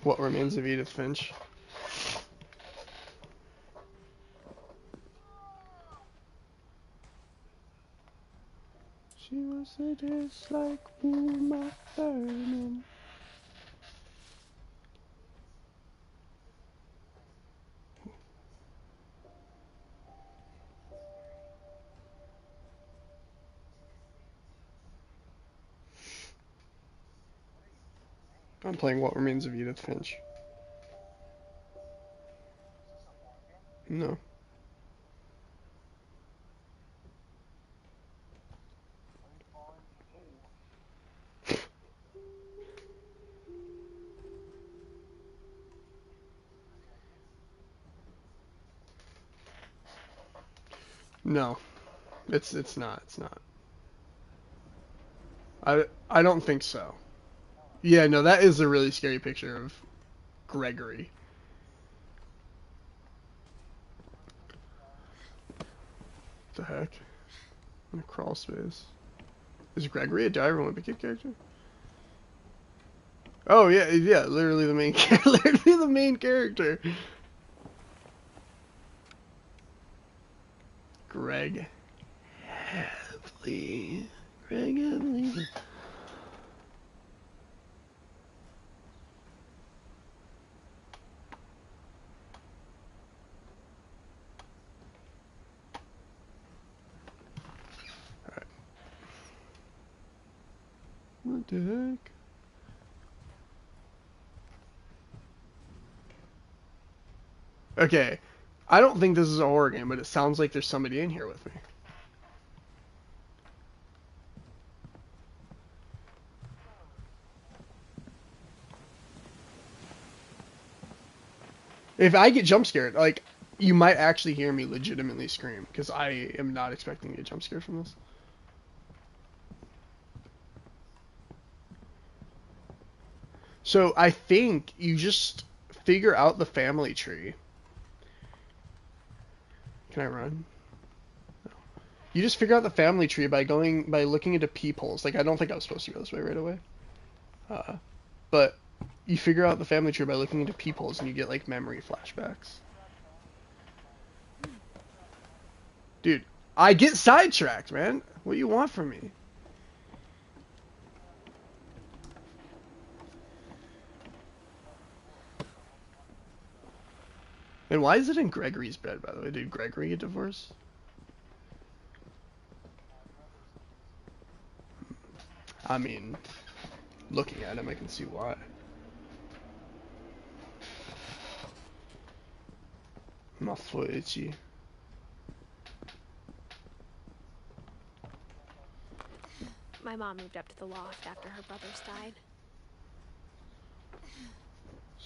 What Remains of Edith Finch. She was a dish like Uma Thurman. I'm playing What Remains of Edith Finch. No. No. It's not. It's not. I don't think so. Yeah, no, that is a really scary picture of Gregory. What the heck? In a crawl space. Is Gregory a Diary of a Wimpy Kid character? Oh yeah, yeah, literally the main literally the main character. Greg Hevley. Greg Hevley. Alright. What the heck? Okay. I don't think this is a horror game, but it sounds like there's somebody in here with me. If I get jump scared, like, you might actually hear me legitimately scream, because I am not expecting to get jump scared from this. So I think you just figure out the family tree. Can I run? No. You just figure out the family tree by looking into peepholes. Like, I don't think I was supposed to go this way right away. But you figure out the family tree by looking into peepholes, and you get like memory flashbacks. Dude, I get sidetracked, man. What do you want from me? And why is it in Gregory's bed, by the way? Did Gregory get divorced? I mean, looking at him, I can see why. My foot itchy. My mom moved up to the loft after her brothers died.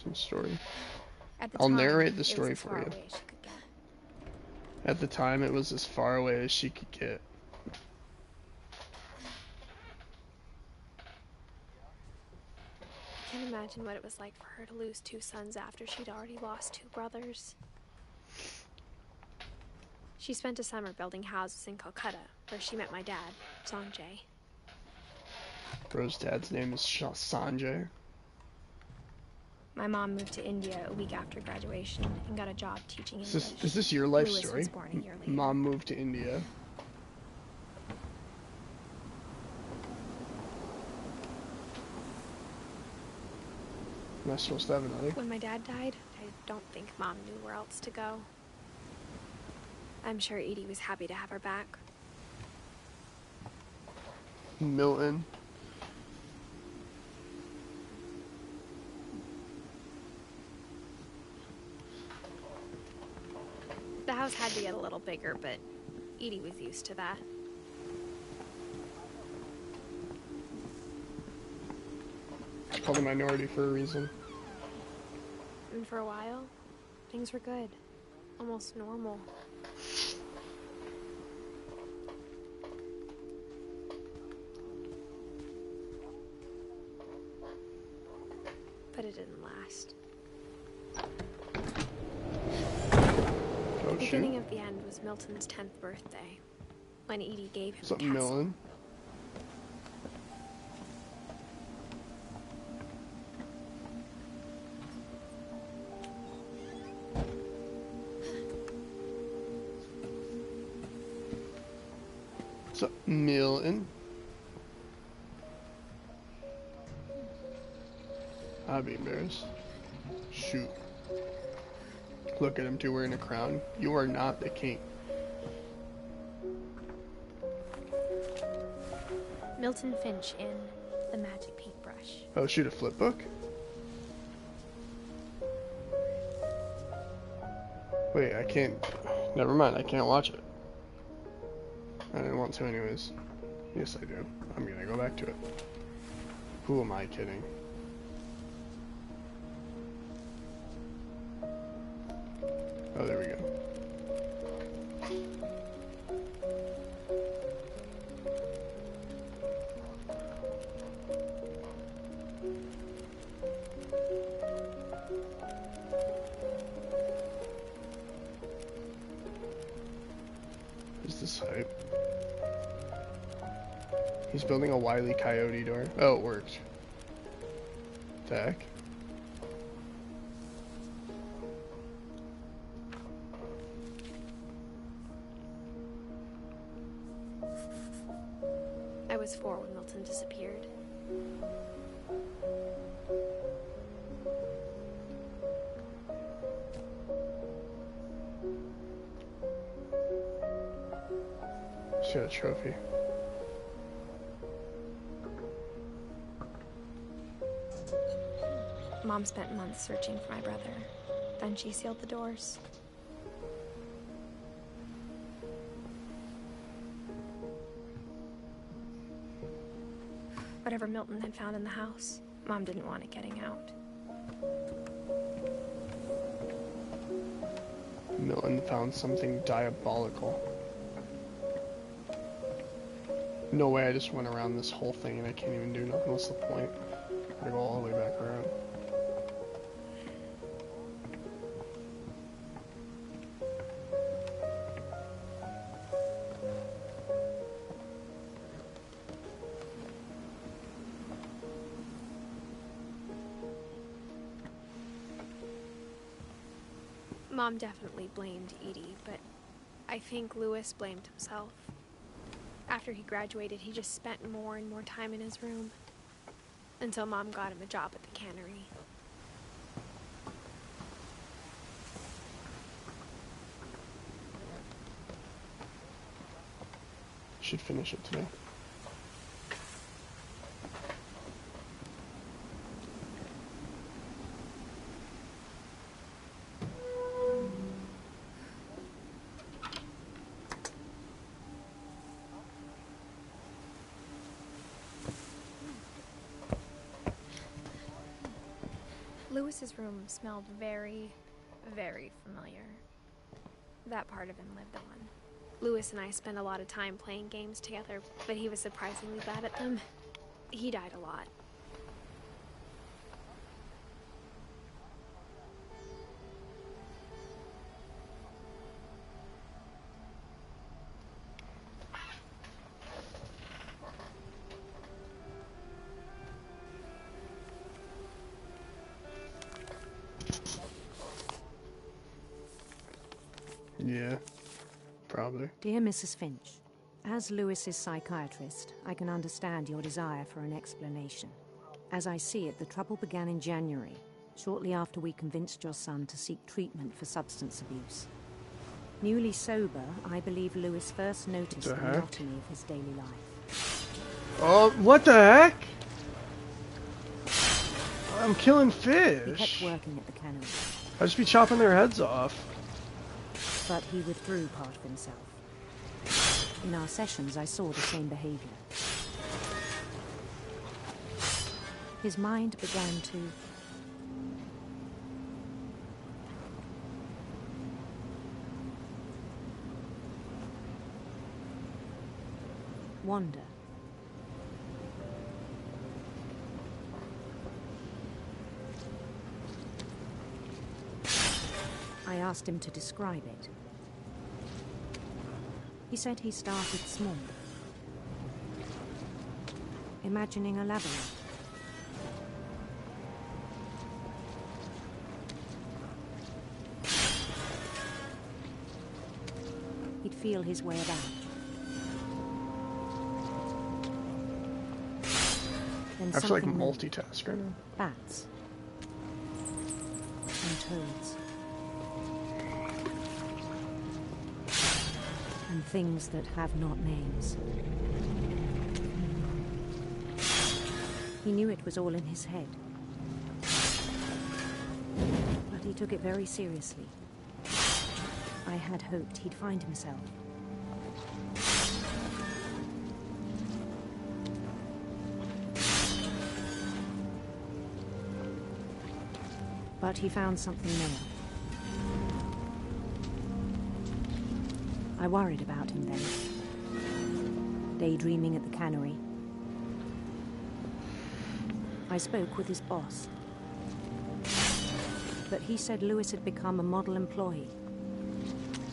Some story. I'll narrate the story for you. At the time, it was as far away as she could get. I can't imagine what it was like for her to lose 2 sons after she'd already lost 2 brothers. She spent a summer building houses in Calcutta, where she met my dad, Sanjay. Bro's dad's name is Sanjay. My mom moved to India a week after graduation and got a job teaching English. Is this your life Lewis story? was born a year later. Mom moved to India. Am I supposed to have another? When my dad died, I don't think Mom knew where else to go. I'm sure Edie was happy to have her back. Milton. The house had to get a little bigger, but Edie was used to that. It's called a minority for a reason. And for a while, things were good. Almost normal. But it didn't last. Oh, The beginning of the end was Milton's 10th birthday, when Edie gave him What's up, the castle. Milton? What's up, Milton? I'd be embarrassed. Shoot. Look at him too, wearing a crown. You are not the king. Milton Finch in The Magic Paintbrush. Oh, shoot, a flip book? Wait, I can't... Never mind, I can't watch it. I didn't want to anyways. Yes, I do. I'm gonna go back to it. Who am I kidding? Oh, there we go. Is this hype? He's building a Wile E. Coyote door. Oh, it worked. The heck? I was 4 when Milton disappeared. She got a trophy. Mom spent months searching for my brother. Then she sealed the doors. Whatever Milton had found in the house, Mom didn't want it getting out. Milton found something diabolical. No way, I just went around this whole thing and I can't even do nothing. What's the point? I go all the way back around. Mom definitely blamed Edie, but I think Lewis blamed himself. After he graduated, he just spent more and more time in his room. Until Mom got him a job at the cannery. Should finish it today. Lewis's room smelled very, very familiar. That part of him lived on. Lewis and I spent a lot of time playing games together, but he was surprisingly bad at them. He died a lot. Yeah, probably. Dear Mrs. Finch, as Lewis's psychiatrist, I can understand your desire for an explanation. As I see it, the trouble began in January, shortly after we convinced your son to seek treatment for substance abuse. Newly sober, I believe Lewis first noticed the monotony of his daily life. Oh, what the heck? I'm killing fish. He kept working at the cannery. I'd just be chopping their heads off. But he withdrew part of himself. In our sessions, I saw the same behavior. His mind began to wander. I asked him to describe it. He said he started small, imagining a labyrinth. He'd feel his way about. then I have to like something more. multitask right now. Bats. And toads. And things that have not names. He knew it was all in his head. But he took it very seriously. I had hoped he'd find himself. But he found something more. I worried about him then, daydreaming at the cannery. I spoke with his boss, but he said Lewis had become a model employee.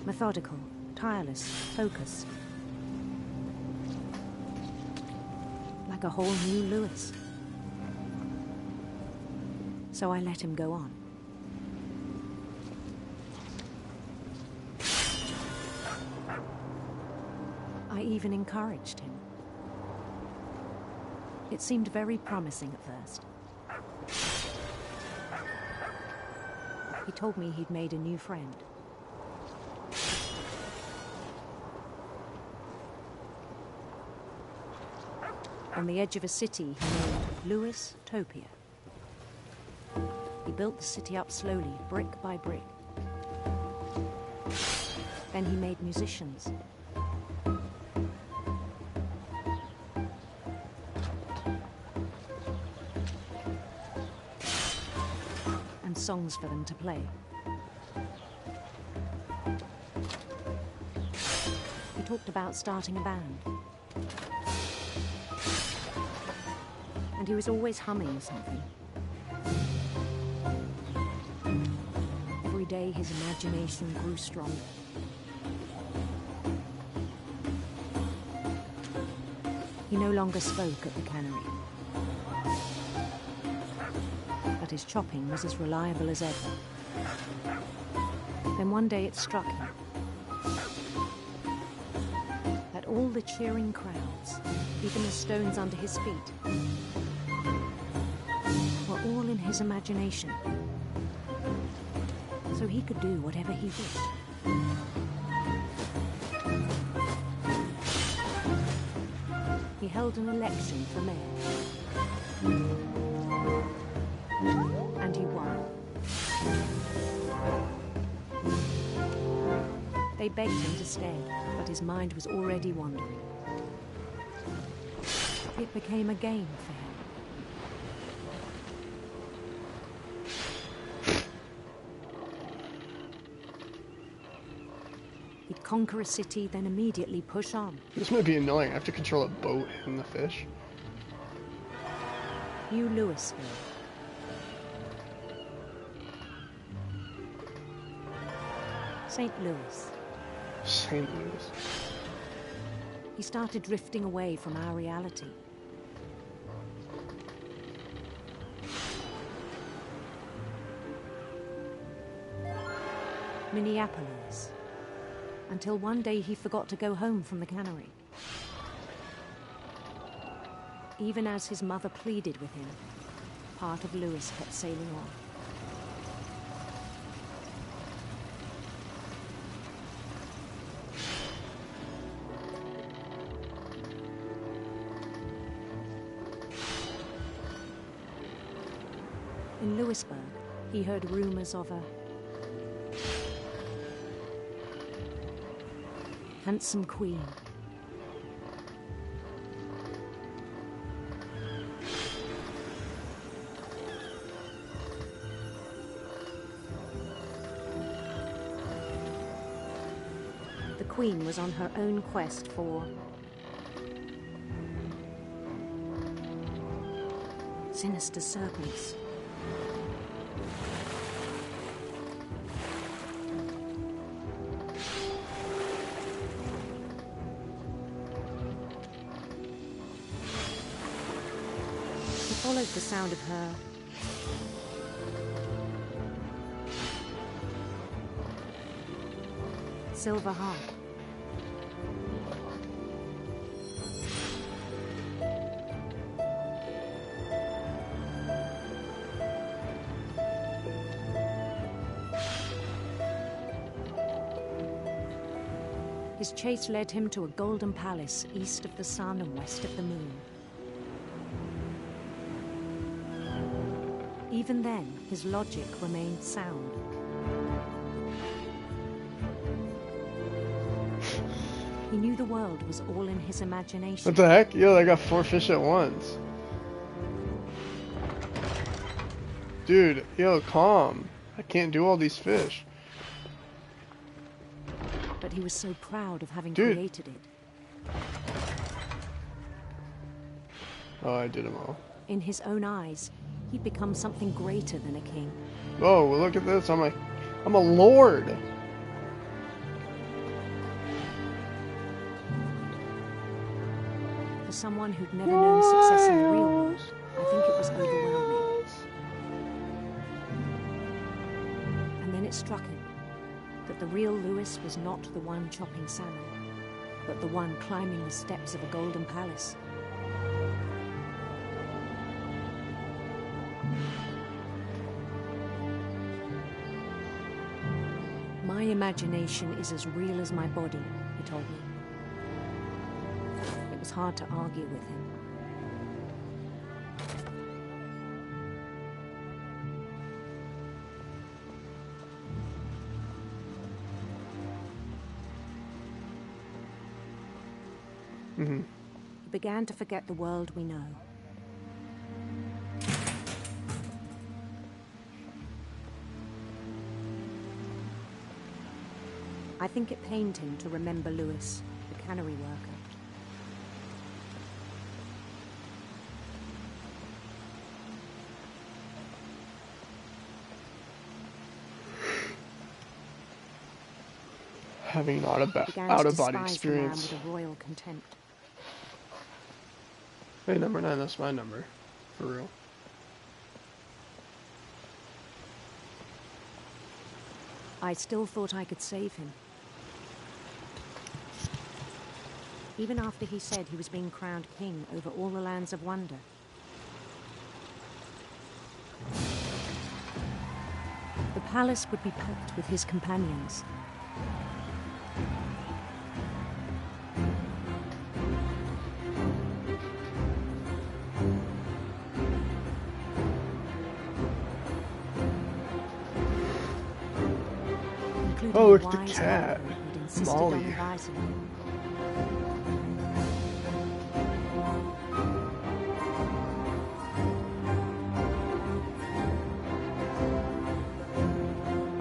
Methodical, tireless, focused. Like a whole new Lewis. So I let him go on. I even encouraged him. It seemed very promising at first. He told me he'd made a new friend. On the edge of a city he named Lewis Topia. He built the city up slowly, brick by brick. Then he made musicians. And songs for them to play. He talked about starting a band. And he was always humming something. Every day his imagination grew stronger. He no longer spoke at the cannery. But his chopping was as reliable as ever. Then one day it struck him that all the cheering crowds, even the stones under his feet, were all in his imagination. So he could do whatever he wished. He held an election for mayor. And he won. They begged him to stay, but his mind was already wandering. It became a game for him. He'd conquer a city, then immediately push on. This might be annoying. I have to control a boat and the fish. New Louisville. St. Louis. St. Louis. He started drifting away from our reality. Minneapolis. Until one day he forgot to go home from the cannery. Even as his mother pleaded with him, part of Lewis kept sailing on. In Lewisburg, he heard rumors of a handsome queen. The queen was on her own quest for sinister serpents. Followed the sound of her silver harp. His chase led him to a golden palace east of the sun and west of the moon. Even then, his logic remained sound. He knew the world was all in his imagination. What the heck? Yo, I got 4 fish at once. Dude, yo, calm. I can't do all these fish. But he was so proud of having Dude. created it. Oh, I did them all. In his own eyes, he'd become something greater than a king. Oh, well, look at this. I'm a lord. For someone who'd never known success in the real world, I think it was overwhelming. And then it struck him that the real Louis was not the one chopping salmon, but the one climbing the steps of a golden palace. My imagination is as real as my body, he told me. It was hard to argue with him. Mm-hmm. He began to forget the world we know. I think it pained him to remember Louis, the cannery worker. Having an Began out to of body despise experience. the man with a royal contempt. Hey, number 9, that's my number. For real. I still thought I could save him. Even after he said he was being crowned king over all the lands of wonder. The palace would be packed with his companions. Including Oh, it's a the wise cat. elder who'd insisted Molly. on advising him.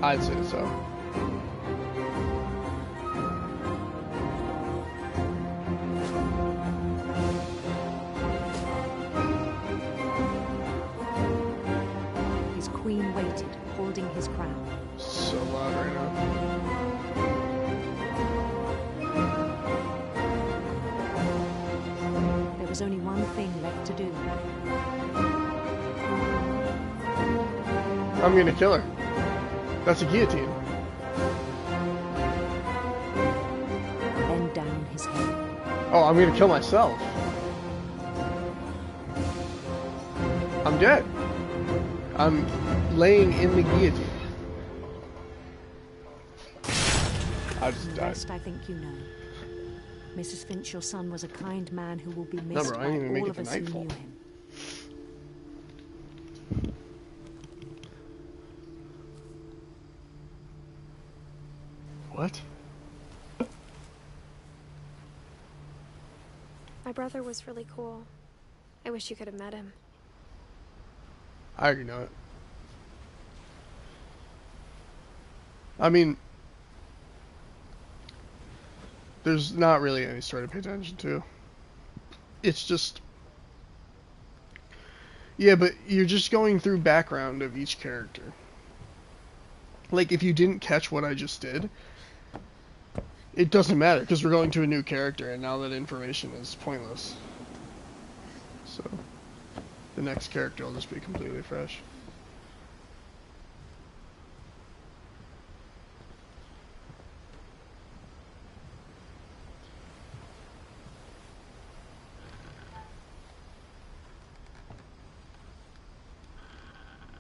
I'd say so. His queen waited, holding his crown. So loud right now. There was only one thing left to do. I'm gonna kill her. That's a guillotine. Bend down his head. Oh, I'm gonna kill myself. I'm dead. I'm laying in the guillotine. I just The died. rest I think you know. Mrs. Finch, your son was a kind man who will be No, missed bro, I by didn't even make all it of to us who nightfall. knew him. What? My brother was really cool. I wish you could have met him. I already know it. I mean, there's not really any story to pay attention to. It's just... Yeah, but you're just going through background of each character. Like, if you didn't catch what I just did, it doesn't matter, because we're going to a new character, and now that information is pointless. So, the next character will just be completely fresh.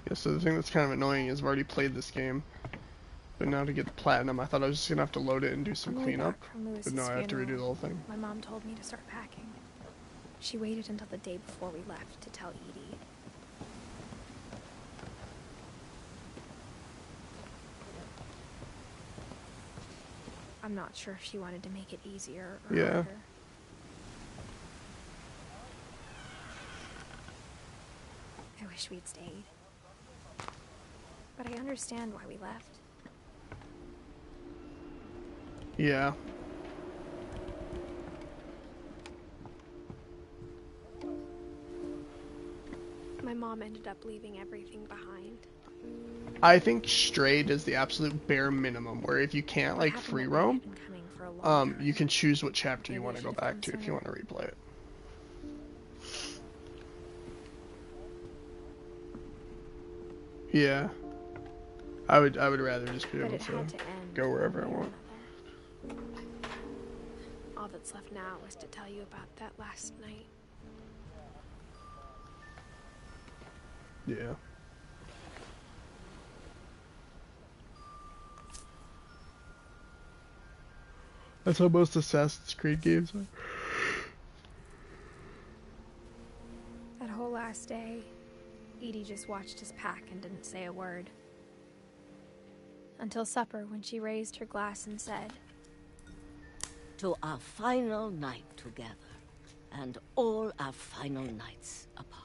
Yeah, so the thing that's kind of annoying is I've already played this game, But now to get the platinum, I thought I was just gonna have to load it and do some On the way cleanup. back from But Lewis's no, I have to redo the funeral, whole thing. my mom told me to start packing. She waited until the day before we left to tell Edie. I'm not sure if she wanted to make it easier or Yeah. harder. I wish we'd stayed. But I understand why we left. Yeah. My mom ended up leaving everything behind. I think straight is the absolute bare minimum, where if you can't What like happened free that night roam, had been coming for a long you time. can choose what chapter you Maybe want I to go should've come back to if you sooner. want to replay it. Yeah. I would rather just be But able it had to to end go wherever I one way or want. another. All that's left now is to tell you about that last night. Yeah. That's how most Assassin's Creed games are. That whole last day, Edie just watched us pack and didn't say a word. Until supper, when she raised her glass and said, To our final night together, and all our final nights apart.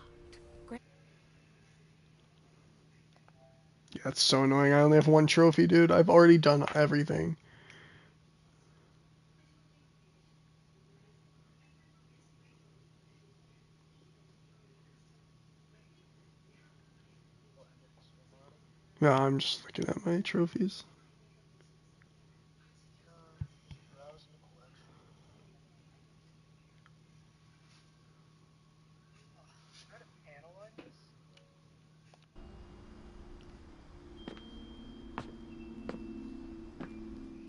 Yeah, it's so annoying. I only have one trophy, dude. I've already done everything. No, I'm just looking at my trophies.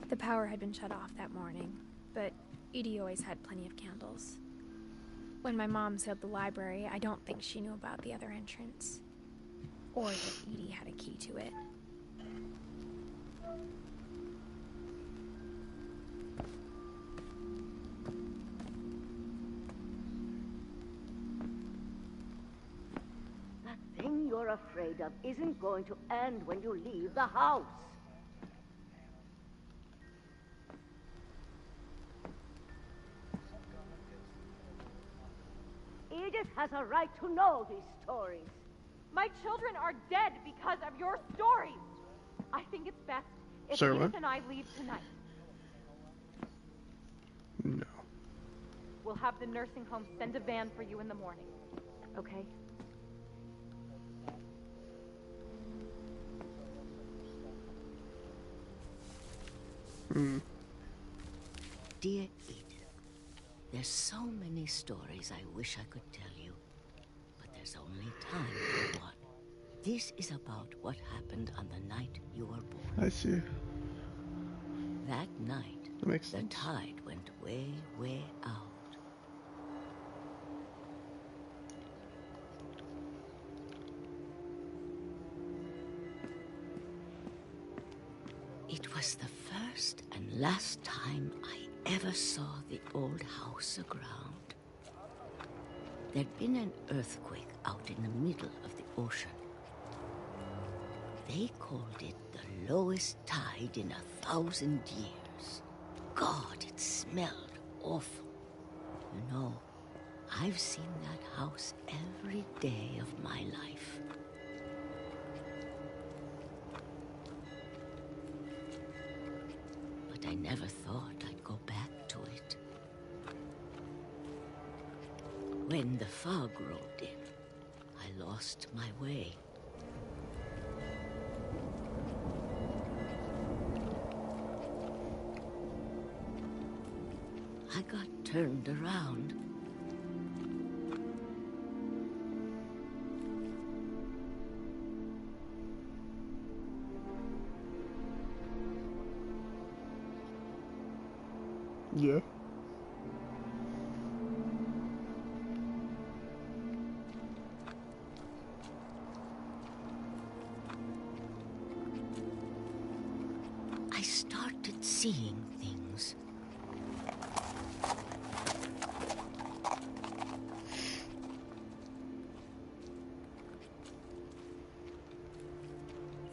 the power had been shut off that morning, but Edie always had plenty of candles. When my mom sealed the library, I don't think she knew about the other entrance. Or that Edie had a key to it. That thing you're afraid of isn't going to end when you leave the house. Edith has a right to know these stories. My children are dead because of your stories. I think it's best if Sorry, Edith what? and I leave tonight. No. We'll have the nursing home send a van for you in the morning. Okay? Dear Edith, there's so many stories I wish I could tell you, but there's only time for one. This is about what happened on the night you were born. I see. That night, That makes the sense. tide went way, way out. It was the first and last time I ever saw the old house aground. There'd been an earthquake out in the middle of the ocean. They called it the lowest tide in 1,000 years. God, it smelled awful. You know, I've seen that house every day of my life. But I never thought I'd go back to it. When the fog rolled in, I lost my way. I got turned around. Yeah. I started seeing things.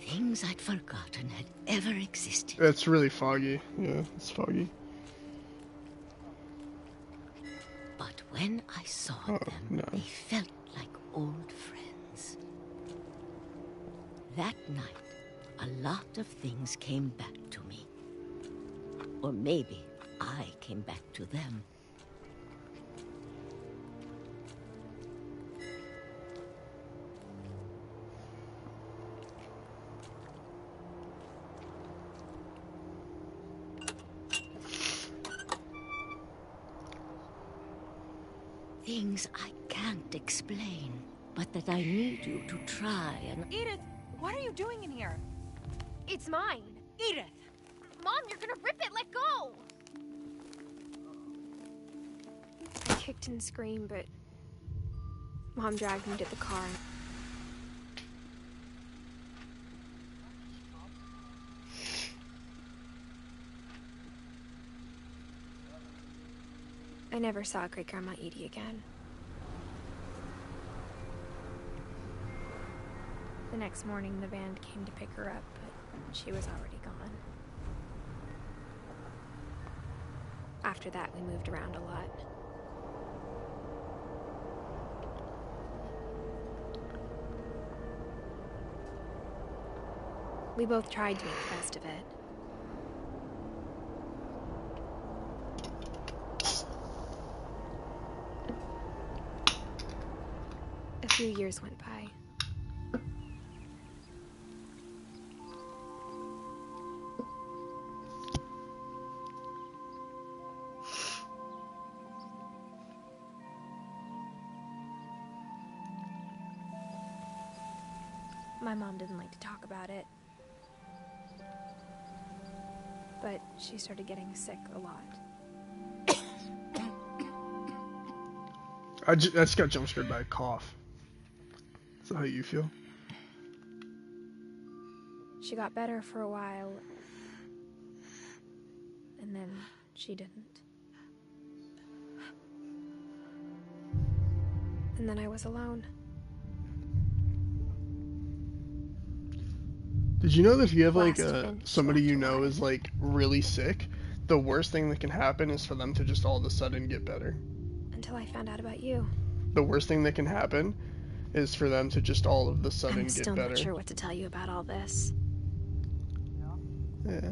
Things I'd forgotten had ever existed. It's really foggy. Yeah, it's foggy. But when I saw Oh, them, no. they felt like old friends. That night, a lot of things came back to me. Or maybe I came back to them. Things I can't explain, but that I need you to try and... Edith, what are you doing in here? It's mine. Edith! Mom, you're gonna rip it. Let go. I kicked and screamed, but Mom dragged me to the car. I never saw Great Grandma Edie again. The next morning, the band came to pick her up, but she was already gone. After that, we moved around a lot. We both tried to make the best of it. A few years went by. My mom didn't like to talk about it, but she started getting sick a lot. I just got jump scared by a cough. Is that how you feel? She got better for a while, and then she didn't. And then I was alone. Did you know that if you have like Last Finch somebody you left know alive. is like really sick, the worst thing that can happen is for them to just all of a sudden get better. Until I found out about you. The worst thing that can happen is for them to just all of a sudden I'm get still better. not sure what to tell you about all this. Yeah.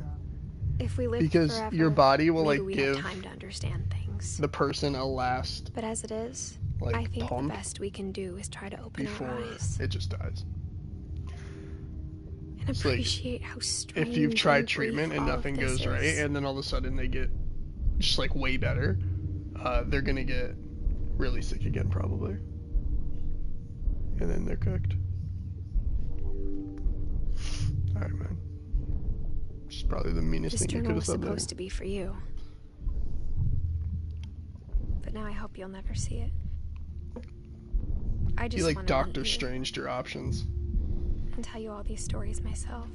If we lived Because forever, your body will maybe like we'd give have time to understand things. the person a last But as it is, like I think pump the best we can do is try to open before our eyes it just dies. and it's like, appreciate how strange If you've tried and treatment brief and all of nothing this goes right, is. and then all of a sudden they get just like way better, they're gonna get really sick again probably, and then they're cooked. All right, man. It's probably the meanest This thing you journal could have was said there. supposed to be for you. But now I hope you'll never see it. I just You like want Doctor to meet you Stranged your options. and tell you all these stories myself.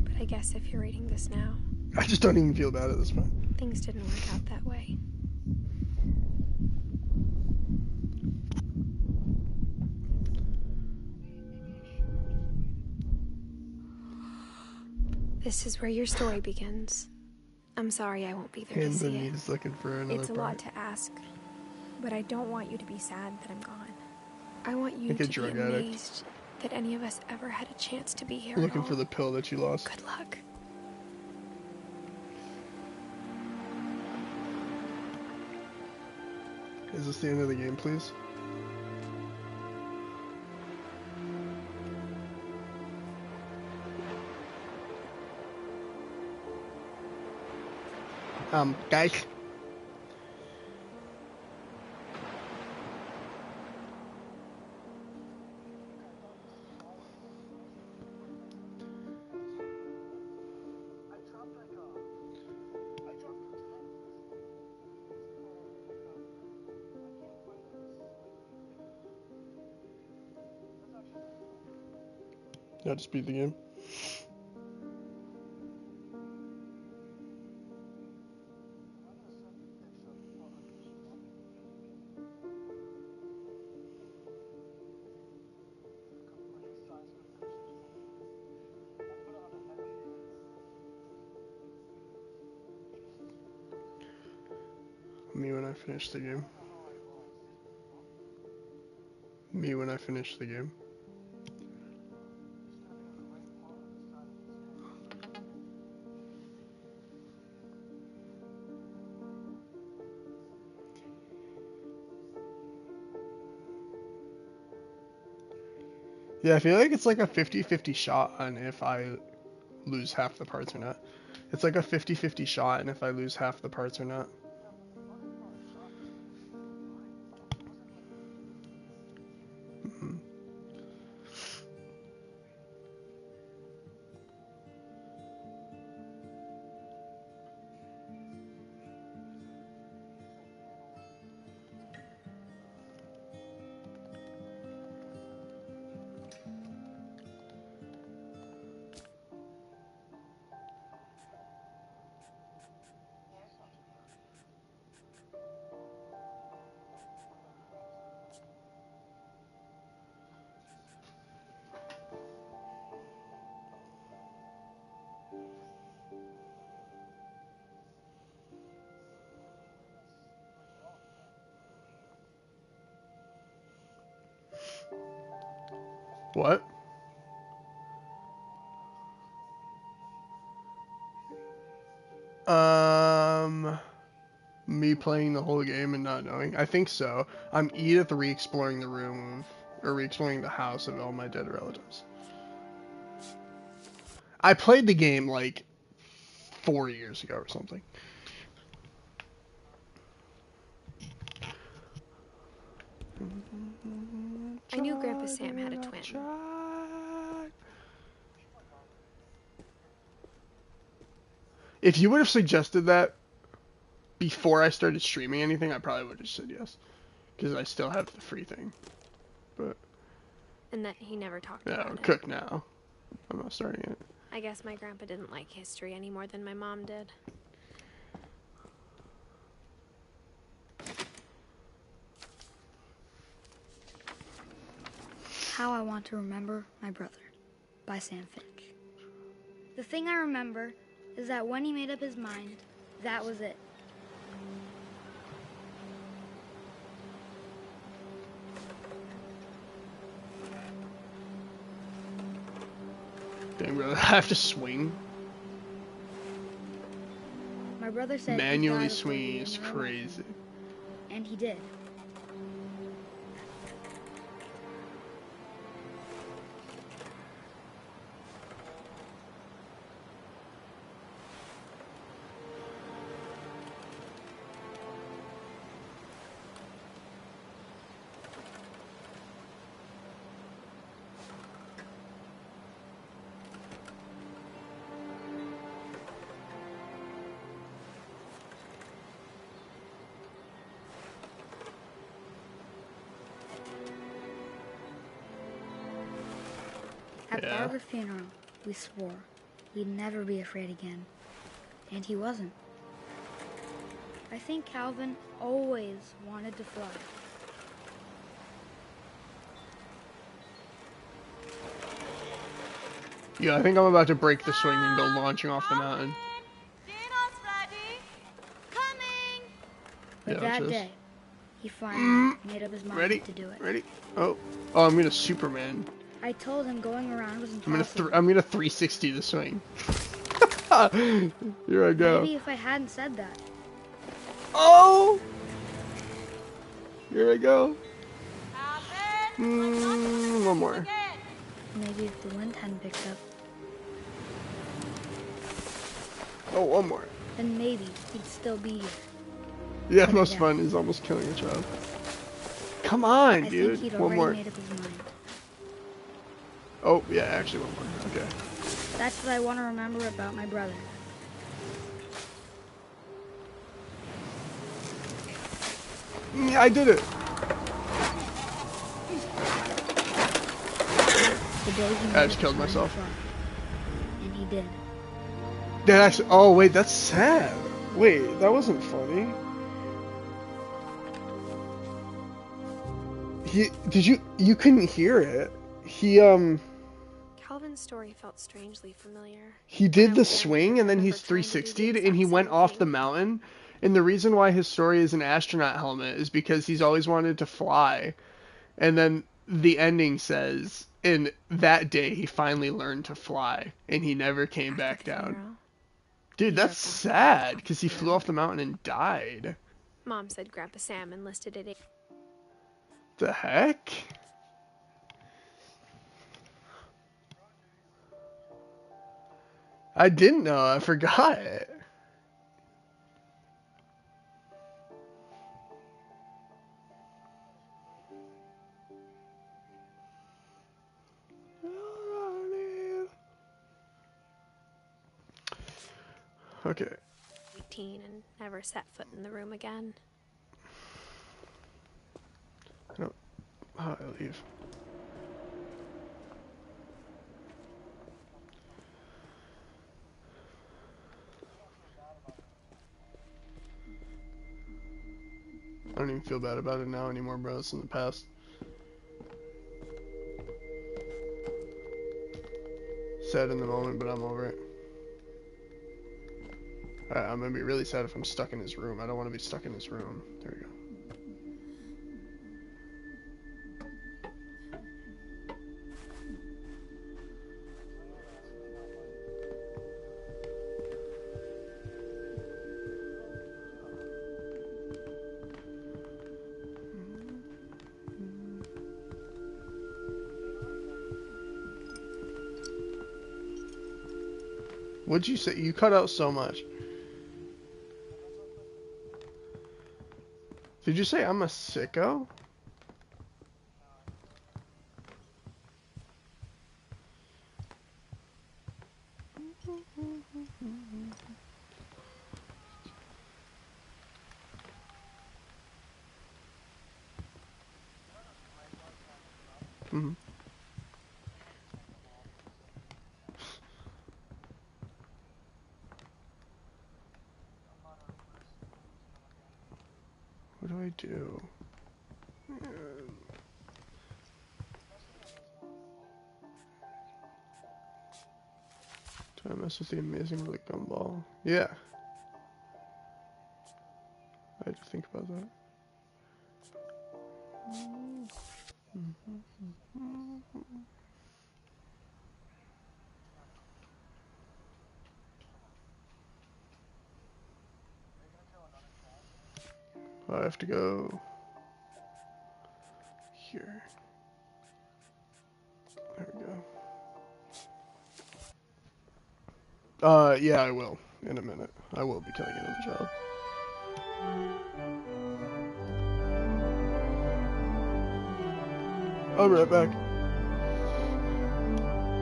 But I guess if you're reading this now, I just don't even feel bad at this point. things didn't work out that way. This is where your story begins. I'm sorry I won't be there to And then see it. he's looking for another It's a part. lot to ask, but I don't want you to be sad that I'm gone. I want you Like a to drug be addict. amazed that any of us ever had a chance to be here Looking at for all. the pill that you lost. Good luck. Is this the end of the game, please? Guys. Yeah, just beat the game. Me when I finish the game. Me when I finish the game. Yeah, I feel like it's like a 50-50 shot on if I lose half the parts or not. It's like a 50-50 shot and if I lose half the parts or not. Mhm. What? Me playing the whole game and not knowing? I think so. I'm Edith re-exploring the room or re-exploring the house of all my dead relatives. I played the game like 4 years ago or something. I knew Grandpa Sam had a twin. If you would have suggested that before I started streaming anything, I probably would have said yes. Because I still have the free thing. But And that he never talked yeah, about it. cook now. I'm not starting it. I guess my grandpa didn't like history any more than my mom did. How I Want to Remember My Brother by Sam Finch. The thing I remember is that when he made up his mind, that was it. Dang, brother, I have to swing. My brother said Manually he'd die before swinging he is did another crazy. one. And he did. At Yeah. Barbara's funeral, we swore we'd never be afraid again. And he wasn't. I think Calvin always wanted to fly. Yeah, I think I'm about to break the swing and go launching off the mountain. Dinner's ready. Coming. But Yeah, that just- day, he finally made up his mind Ready? to do it. Ready? Oh, I'm gonna Superman. I told him going around was I'm impossible. gonna 360 the swing. Here I go. Maybe if I hadn't said that. Oh! Here I go. Happen. One more. Again. Maybe if the wind hadn't picked up, Oh, one more. then maybe he'd still be here. Yeah, Yeah. most fun is almost killing a child. Come on, I dude. think he'd One already more. made up his mind. Oh, yeah, actually one more. Okay. That's what I want to remember about my brother. Yeah, I did it. The day he I made just it killed to myself. Truck. And he did. That actually. Oh wait, that's sad. Wait, that wasn't funny. You couldn't hear it. Calvin's story felt strangely familiar. He When I did the was younger, swing I and then remember he's trying to do the 360'd and exact he went same off the thing. mountain. And the reason why his story is an astronaut helmet is because he's always wanted to fly. And then the ending says, in that day he finally learned to fly and he never came back African down. hero. Dude, You're that's a sad because he hero. flew off the mountain and died. Mom said Grandpa Sam enlisted at 8. The heck? I didn't know. I forgot it. Okay. 18 and never set foot in the room again. No. Oh, I leave. I don't even feel bad about it now anymore, bro. It's in the past. Sad in the moment, but I'm over it. Alright, I'm gonna be really sad if I'm stuck in his room. I don't want to be stuck in his room. There we go. What'd you say? You cut out so much. Did you say I'm a sicko? Mm-hmm. What do I do? Do I mess with the amazing with a gumball? Yeah. I had to think about that. I have to go here. There we go. Yeah, I will. In a minute. I will be killing another child. I'll be right back.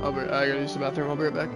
I gotta use the bathroom. I'll be right back.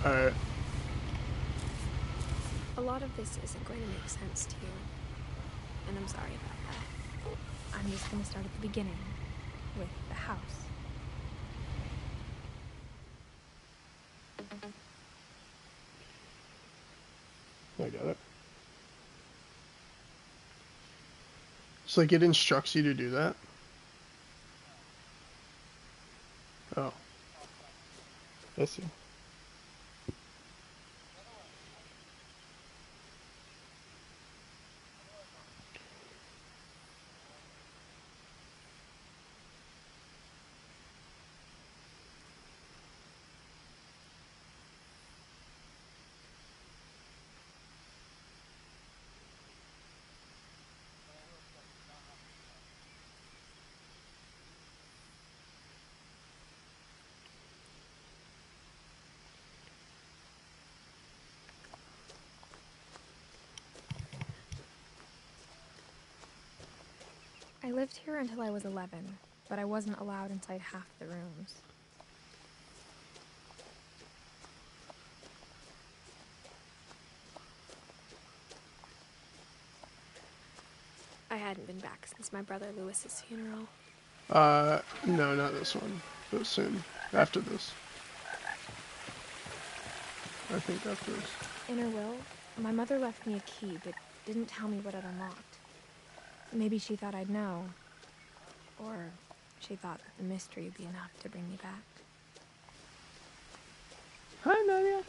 Alright. A lot of this isn't going to make sense to you, and I'm sorry about that. I'm just going to start at the beginning, with the house. I got it. So, like, it instructs you to do that? Oh. I see. I lived here until I was 11, but I wasn't allowed inside half the rooms. I hadn't been back since my brother Lewis's funeral. No, not this one. But soon. After this. I think after this. In her will, my mother left me a key, but didn't tell me what it unlocked. Maybe she thought I'd know. Or she thought that the mystery would be enough to bring me back. Hi, Nadia.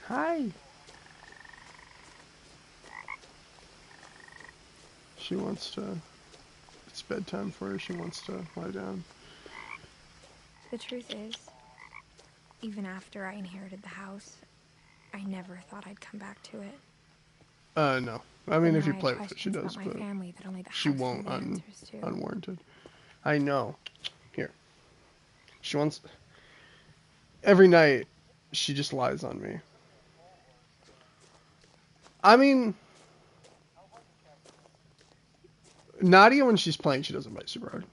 Hi. She wants to... It's bedtime for her. She wants to lie down. The truth is, even after I inherited the house, I never thought I'd come back to it. No. I mean, But if you now I play have with it, she questions does, about my but family that only the she house won't knew the answers to. unwarranted. I know. Here. She wants... Every night, she just lies on me. I mean... Nadia, when she's playing, she doesn't bite super hard.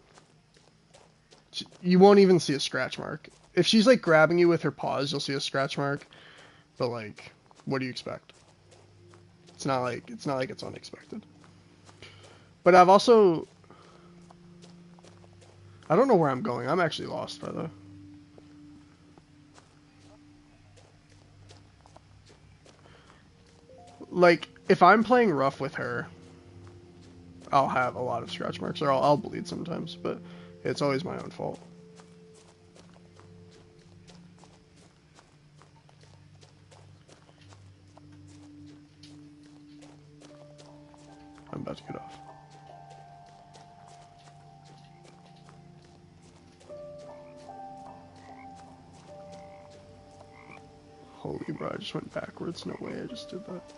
You won't even see a scratch mark. If she's, like, grabbing you with her paws, you'll see a scratch mark. But, like, what do you expect? It's not like it's unexpected. But I've also... I don't know where I'm going. I'm actually lost, by the way. Like, if I'm playing rough with her, I'll have a lot of scratch marks, or I'll bleed sometimes, but it's always my own fault. I'm about to get off. Holy bro, I just went backwards. No way I just did that.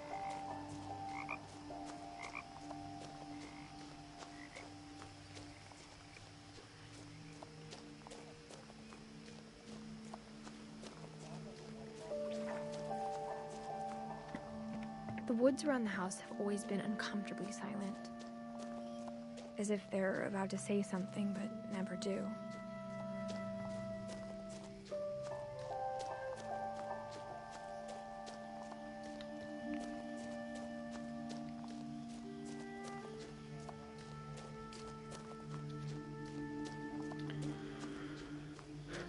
The woods around the house have always been uncomfortably silent. As if they're about to say something, but never do.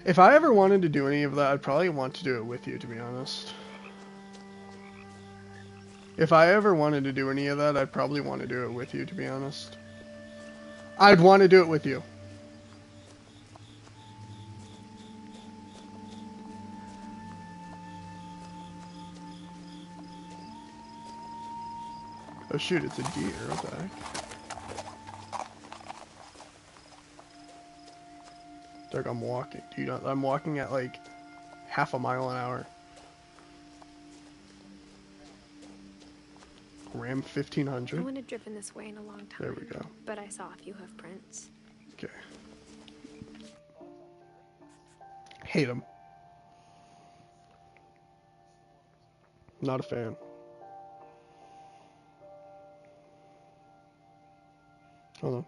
If I ever wanted to do any of that, I'd probably want to do it with you, to be honest. If I ever wanted to do any of that, I'd probably want to do it with you, to be honest. I'd want to do it with you. Oh shoot, it's a deer. What the heck? It's like I'm walking. Dude, I'm walking at like half a mile an hour. Ram 1500. I wouldn't have driven this way in a long time. There we go. But I saw a few hoof prints. Okay. Hate him. Not a fan. Hold on.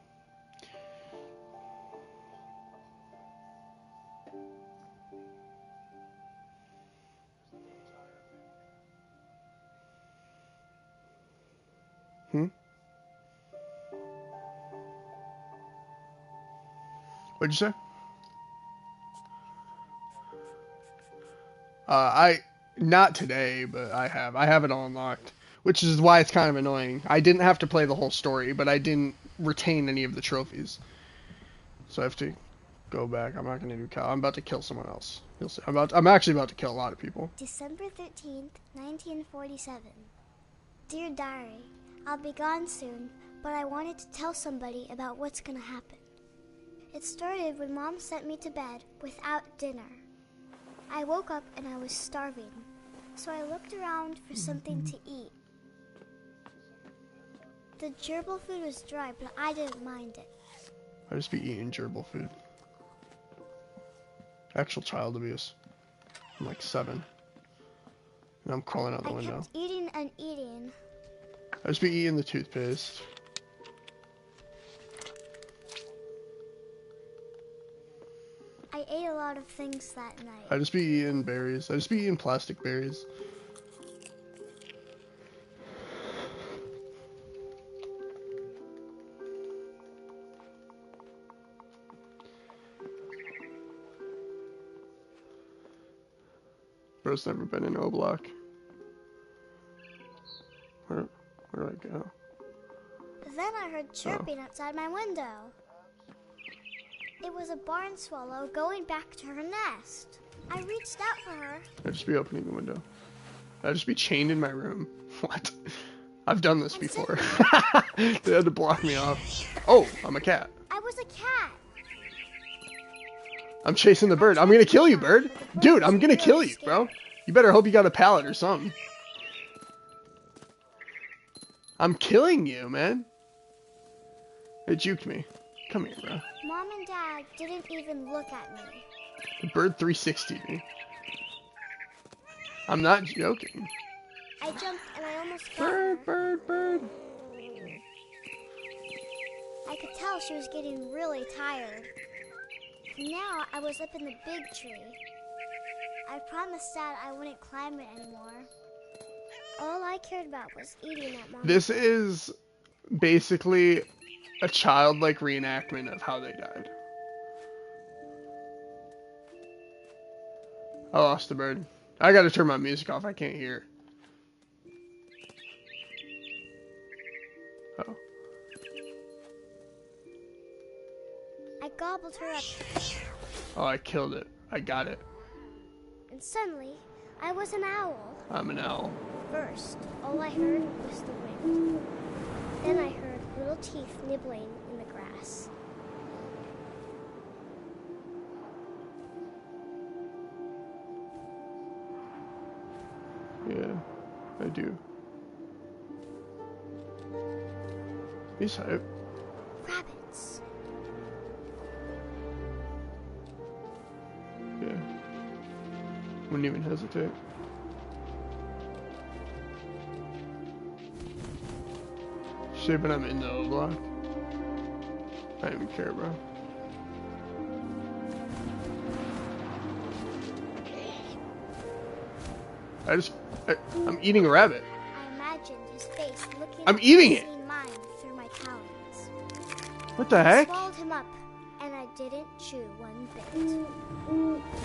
What'd you say? Not today, but I have it all unlocked, which is why it's kind of annoying. I didn't have to play the whole story, but I didn't retain any of the trophies, so I have to go back. I'm not gonna do Cal. I'm about to kill someone else. You'll see. I'm actually about to kill a lot of people. December 13th, 1947. Dear Diary, I'll be gone soon, but I wanted to tell somebody about what's gonna happen. It started when Mom sent me to bed without dinner. I woke up and I was starving, so I looked around for something to eat. The gerbil food was dry, but I didn't mind it. I just be eating gerbil food. Actual child abuse. I'm like 7. And I'm crawling out the window. I kept eating and eating. I just be eating the toothpaste. I ate a lot of things that night. I just be eating berries. I just be eating plastic berries. Bro's never been in O-Block. Where do I go? Then I heard chirping outside my window. It was a barn swallow going back to her nest. I reached out for her. I'd just be opening the window. I'd just be chained in my room. What? I've done this before. They had to block me off. Oh, I'm a cat. I was a cat. I'm chasing the bird. I'm gonna kill you, bird. Dude, I'm gonna kill you, bro. You better hope you got a pallet or something. I'm killing you, man. It juked me. Come here, bro. Mom and Dad didn't even look at me. The bird 360'd me. I'm not joking. I jumped and I almost got her. Bird. I could tell she was getting really tired. Now I was up in the big tree. I promised Dad I wouldn't climb it anymore. All I cared about was eating at Mom. This is basically a childlike reenactment of how they died. I lost the bird. I gotta turn my music off. I can't hear. Oh. I gobbled her up. Oh, I killed it. I got it. And suddenly, I was an owl. I'm an owl. First, all I heard was the wind. Then I heard little teeth nibbling in the grass. Yeah, I do. He's hype. Rabbits. Yeah. Wouldn't even hesitate. Shit, but I'm in the O-Block. I don't even care, bro. I'm eating a rabbit. I imagined his face looking I'm eating it. mine through my talons. What the I heck? swallowed him up, and I didn't chew one bit.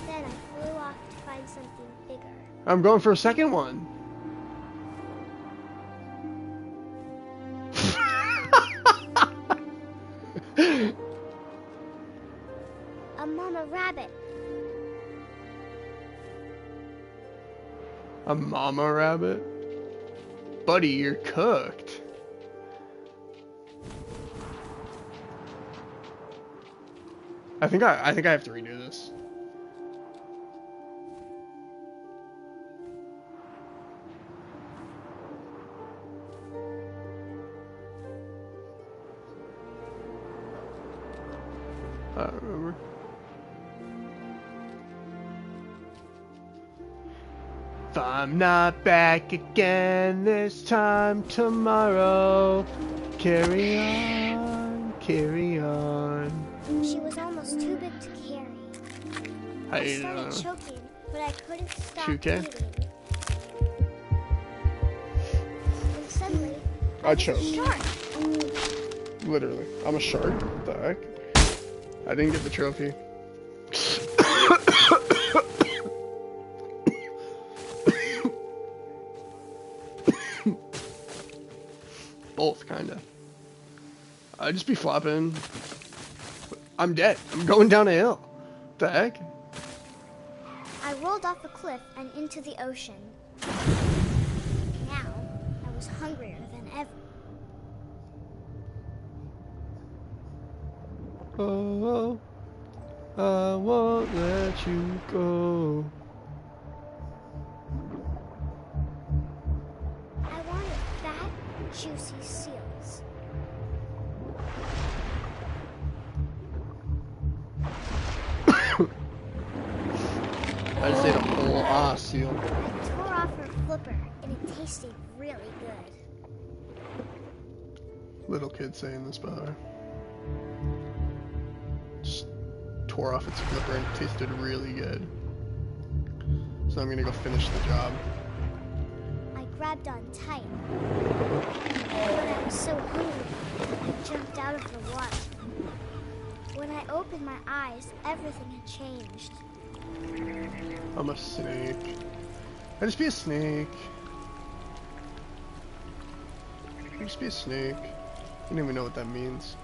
Then I flew off to find something bigger. I'm going for a second one. A mama rabbit. A mama rabbit? Buddy, you're cooked. I think I have to redo this. I don't remember. If I'm not back again this time tomorrow, carry on, carry on. She was almost too big to carry. I started choking, but I couldn't stop eating. And suddenly, I was a shark. Literally. I'm a shark? What the heck? I didn't get the trophy. Both, kinda. I'd just be flopping. I'm dead. I'm going down a hill. What the heck? I rolled off a cliff and into the ocean. Now, I was hungrier than ever. Oh, I won't let you go. I wanted fat, juicy seals. I'd say the whole seal. I tore off her flipper, and it tasted really good. Little kid saying this, by the way. Just tore off its flipper and it tasted really good. So I'm gonna go finish the job. I grabbed on tight. But I was so hungry, I jumped out of the water. When I opened my eyes, everything had changed. I'm a snake. I just be a snake. I just be a snake. I don't even know what that means.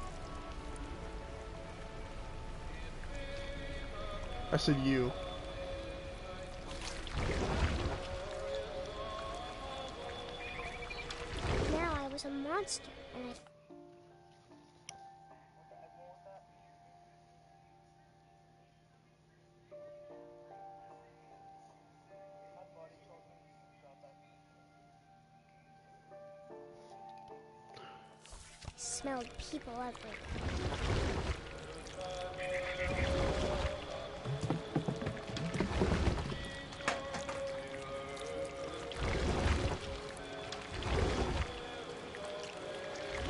I said you. Now I was a monster, and I... smelled people everywhere.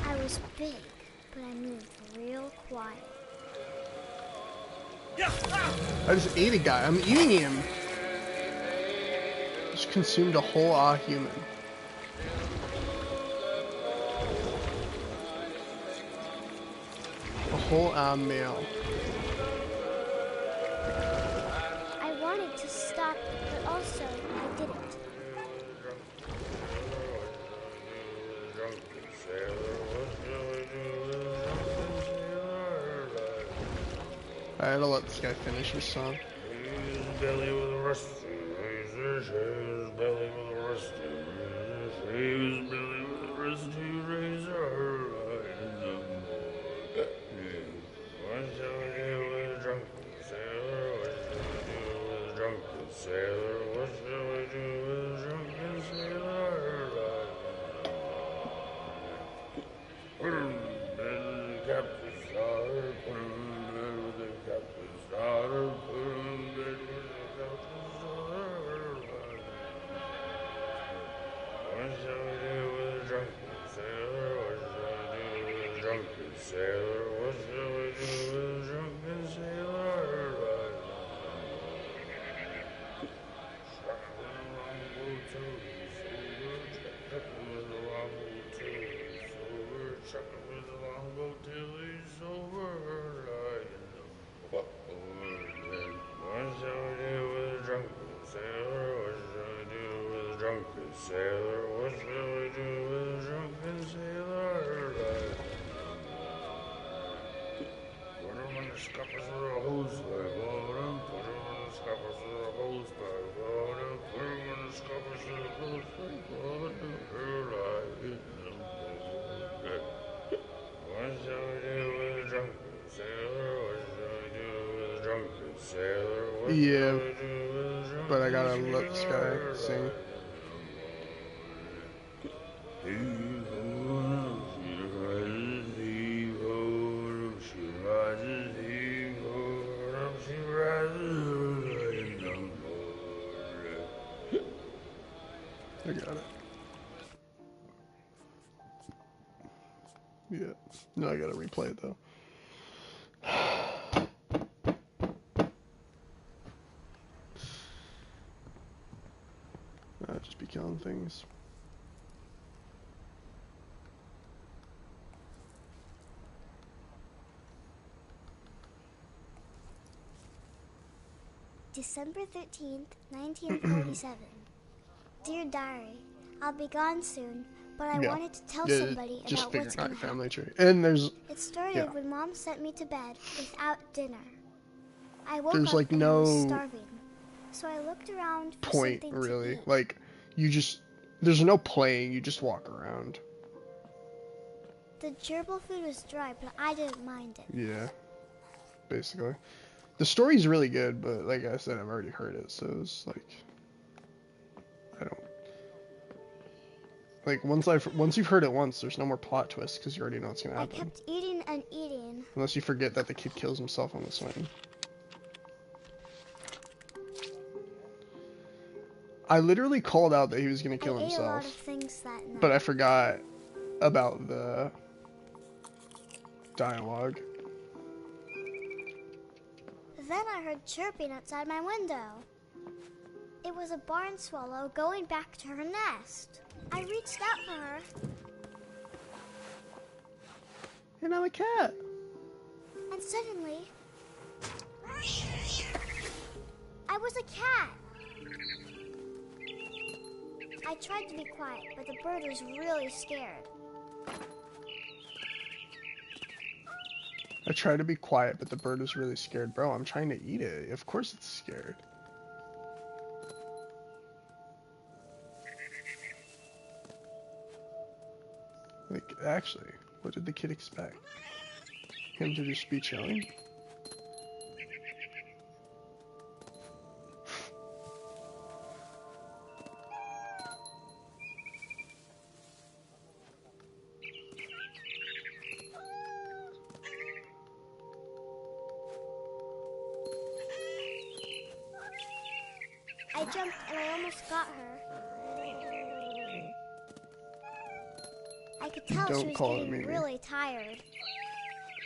I was big, but I moved real quiet. I just ate a guy. I'm eating him. Just consumed a whole human. A whole male. I wanted to stop, but also I didn't. I had to let this guy finish his song. Belly with a rusty razor, his belly with a rusty razor, his belly with a rusty razor. What shall we do with a drunken sailor? What shall we do with a drunken sailor? What shall we do with a drunken sailor? Put him in the captain's daughter, put him in bed with the captain's daughter, put him in bed with the captain's daughter. What shall we do with a drunken sailor? What shall we do with a drunken sailor? What shall we do with a drunken sailor? Chuck him with the longboat till he's sober. What shall we do with a drunken sailor? What shall we do with a drunken sailor? What shall we do with a drunken sailor? Put him in the scuppers with a hose pipe, bottom. Put him in the scuppers with a hose pipe, bottom. Put him in the scuppers with a hose pipe, bottom. What shall we do with a drunken sailor? What shall we do with a drunken sailor? What Yeah, shall we do with a drunken but I gotta let this guy sing. I got it. Yeah. No, I gotta replay it though. I'll just be killing things. December 13th, 1947. Dear Diary, I'll be gone soon, but I wanted to tell somebody just about figuring what's out going your to family happen. tree. And there's It started yeah. when Mom sent me to bed without dinner. I woke There's up like and I was no starving, so I looked around for point something really. to eat. Like there's no playing. You just walk around. The gerbil food was dry, but I didn't mind it. Yeah, basically. The story's really good, but like I said, I've already heard it, so it's like I don't like once you've heard it once, there's no more plot twists because you already know what's gonna I happen. kept eating and eating. Unless you forget that the kid kills himself on the swing. I literally called out that he was gonna kill I ate a lot of himself, things that night. but I forgot about the dialogue. Then I heard chirping outside my window. It was a barn swallow going back to her nest. I reached out for her. And I'm a cat. And suddenly, I was a cat. I tried to be quiet, but the bird was really scared. I tried to be quiet, but the bird was really scared. Bro, I'm trying to eat it. Of course it's scared. Like, actually, what did the kid expect? Him to just be chilling? I jumped and I almost got her. I could tell she Don't was call it getting Mimi. really tired.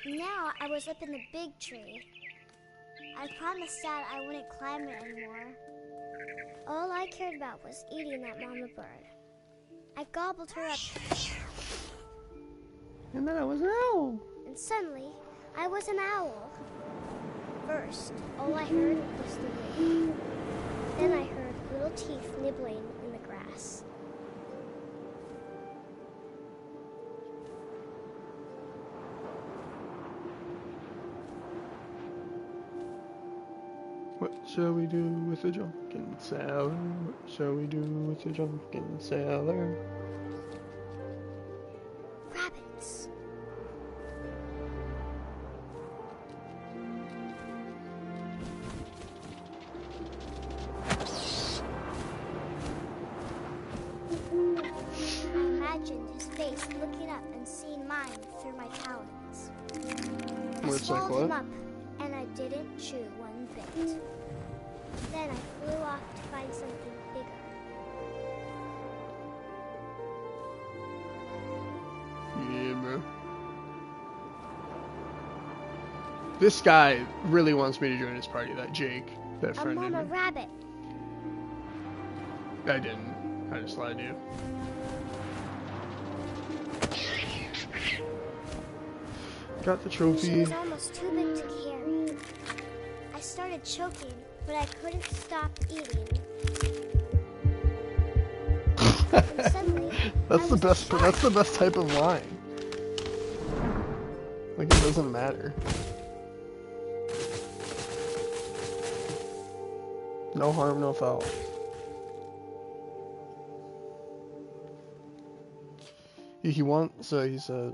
Now I was up in the big tree. I promised Dad I wouldn't climb it anymore. All I cared about was eating that mama bird. I gobbled her up, And then I was an owl. and suddenly I was an owl. First, all I heard was the wind. Then I heard little teeth nibbling in the grass. What shall we do with a drunken sailor? What shall we do with a drunken sailor? Rabbits. I imagined his face looking up and seeing mine through my talons. I Looks like swallowed him what? up, and I didn't chew one bit. Then I flew off to find something bigger. Yeah, bro. This guy really wants me to join his party, that Jake, that A friend of mama me. rabbit. I didn't. I just lied to you. Got the She trophy. was almost too big to carry. I started choking, but I couldn't stop eating. And suddenly, That's I the was a best. shark. That's the best type of line. Like it doesn't matter. No harm, no foul. He wants. So he said.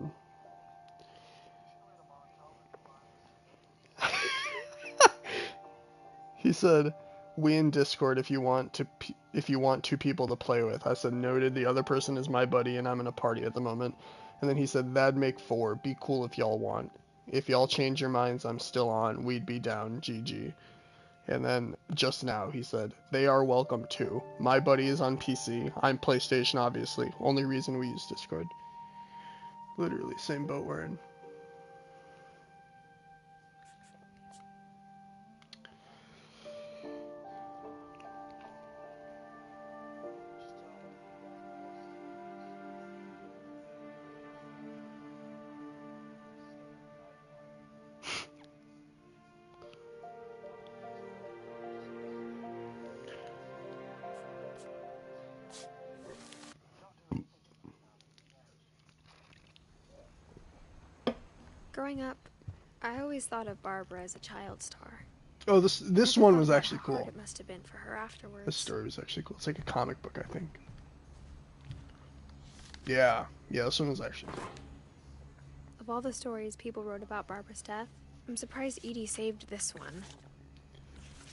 He said, "We in Discord if you want two people to play with." I said, "Noted. The other person is my buddy, and I'm in a party at the moment." And then he said, "That'd make 4. Be cool if y'all want. If y'all change your minds, I'm still on. We'd be down. GG." And then just now he said, "They are welcome too. My buddy is on PC. I'm PlayStation, obviously. Only reason we use Discord." Literally, same boat we're in. Growing up, I always thought of Barbara as a child star. Oh, this Never one thought was about actually how hard cool. it must have been for her afterwards. This story was actually cool. It's like a comic book, I think. Yeah, this one was actually cool. Of all the stories people wrote about Barbara's death, I'm surprised Edie saved this one.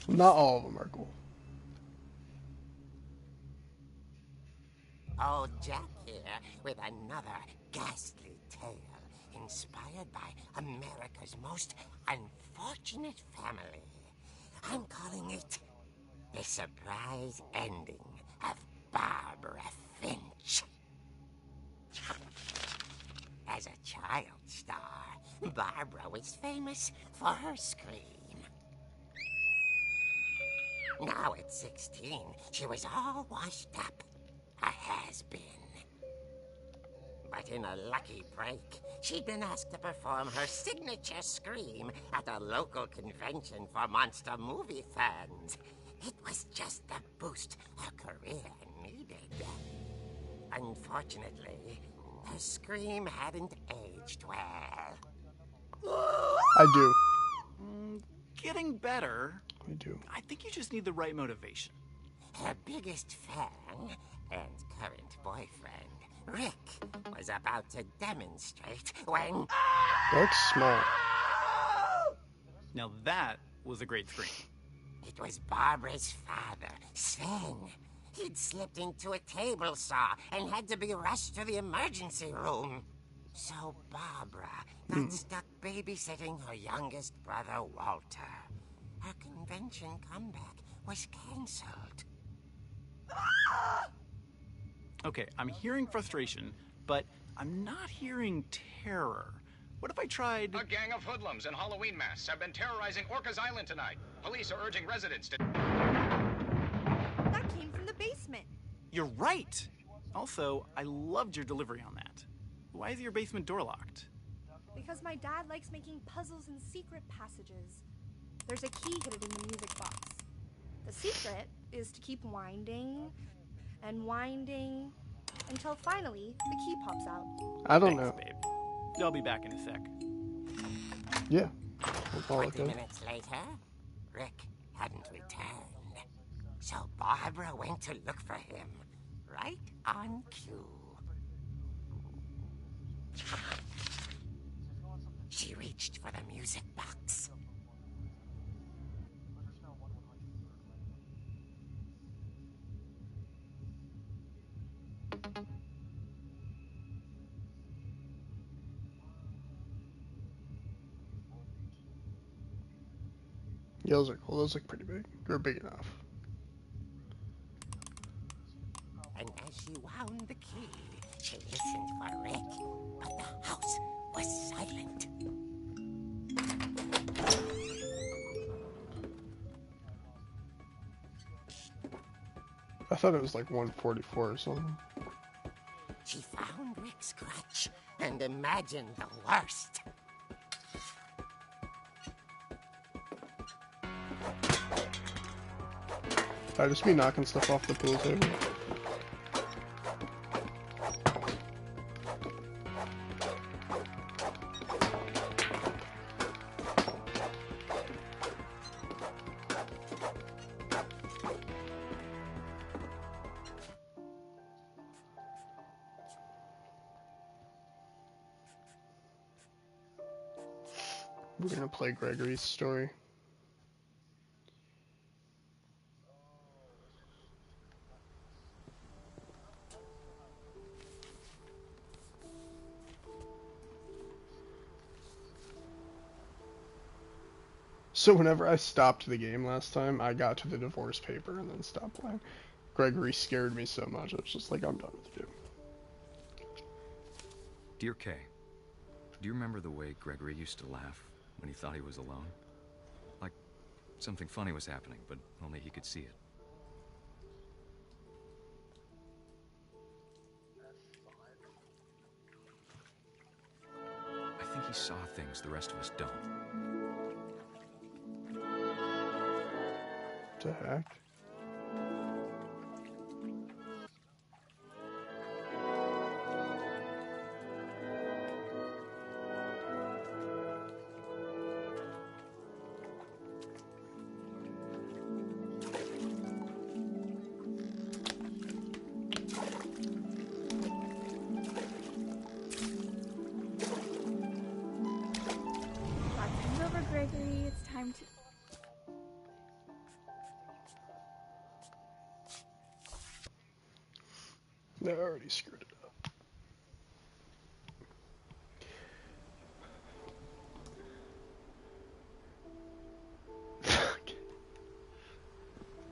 Not all of them are cool. Old Jack here with another ghastly tale inspired by America's most unfortunate family. I'm calling it The Surprise Ending of Barbara Finch. As a child star, Barbara was famous for her scream. Now at 16, she was all washed up. A has-been. But in a lucky break, she'd been asked to perform her signature scream at a local convention for monster movie fans. It was just the boost her career needed. Unfortunately, her scream hadn't aged well. I do. Getting better. I do. I think you just need the right motivation. Her biggest fan and current boyfriend, Rick, was about to demonstrate when... That's smart. Now that was a great scream. It was Barbara's father, Sven. He'd slipped into a table saw and had to be rushed to the emergency room. So Barbara got stuck babysitting her youngest brother, Walter. Her convention comeback was cancelled. Okay, I'm hearing frustration, but I'm not hearing terror. What if I tried... A gang of hoodlums in Halloween masks have been terrorizing Orcas Island tonight. Police are urging residents to... That came from the basement. You're right! Also, I loved your delivery on that. Why is your basement door locked? Because my dad likes making puzzles and secret passages. There's a key hidden in the music box. The secret is to keep winding and winding until finally the key pops out. I don't Thanks, know. Babe. I'll be back in a sec. Yeah. We'll call it 20 good. minutes later, Rick hadn't returned. So Barbara went to look for him, right on cue. She reached for the music box. Yeah, those are cool. Those look pretty big. They're big enough. And as she wound the key, she listened for Rick, but the house was silent. I thought it was like 144 or something. She found Rick's crutch and imagined the worst. I just be knocking stuff off the pool table. We're gonna play Gregory's story. So whenever I stopped the game last time, I got to the divorce paper and then stopped playing. Gregory scared me so much, I was just like, I'm done with you. Dear Kay, do you remember the way Gregory used to laugh when he thought he was alone? Like something funny was happening, but only he could see it. I think he saw things the rest of us don't. What the heck? No, I already screwed it up.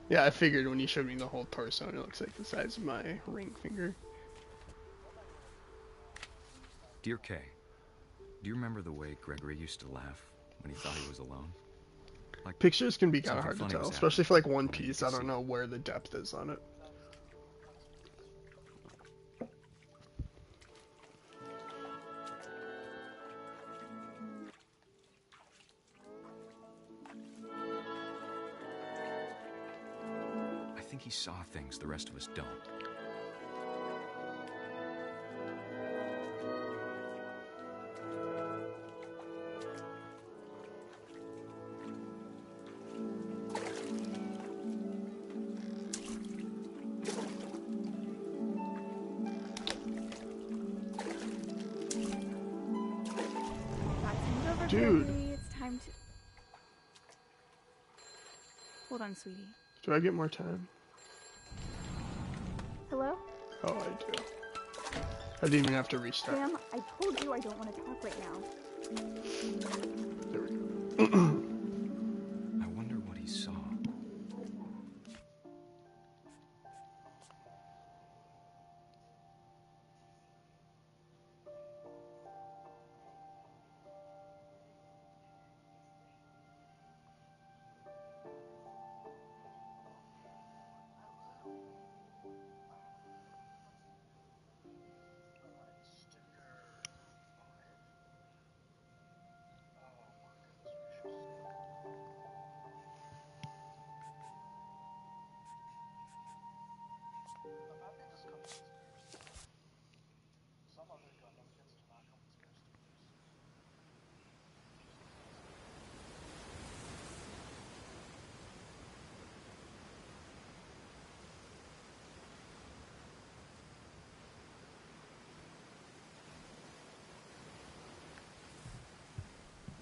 Yeah, I figured when you showed me the whole torso, it looks like the size of my ring finger. Dear Kay, do you remember the way Gregory used to laugh when he thought he was alone? Like, pictures can be kind of hard to something funny tell, was especially for like happening, One but only you Piece. could I don't see know where the depth is on it. I think he saw things the rest of us don't. Dude. It's time to... Hold on, sweetie. Do I get more time? Hello? Oh, I do. I didn't even have to restart. Sam, I told you I don't want to talk right now. There we go. I wonder what he saw.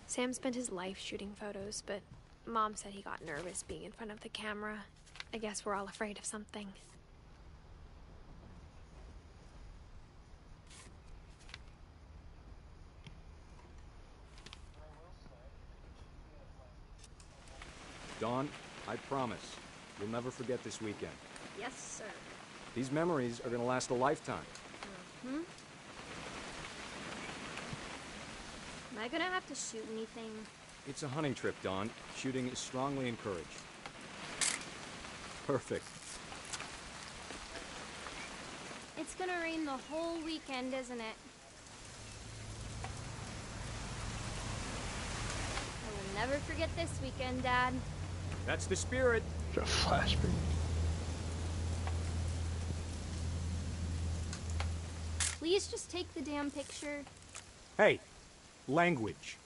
Sam spent his life shooting photos, but Mom said he got nervous being in front of the camera. I guess we're all afraid of something. Dawn, I promise, you'll never forget this weekend. Yes, sir. These memories are gonna last a lifetime. Hmm? Am I gonna have to shoot anything? It's a hunting trip, Dawn. Shooting is strongly encouraged. Perfect. It's gonna rain the whole weekend, isn't it? I will never forget this weekend, Dad. That's the spirit. Got a flashback. Please just take the damn picture. Hey, language.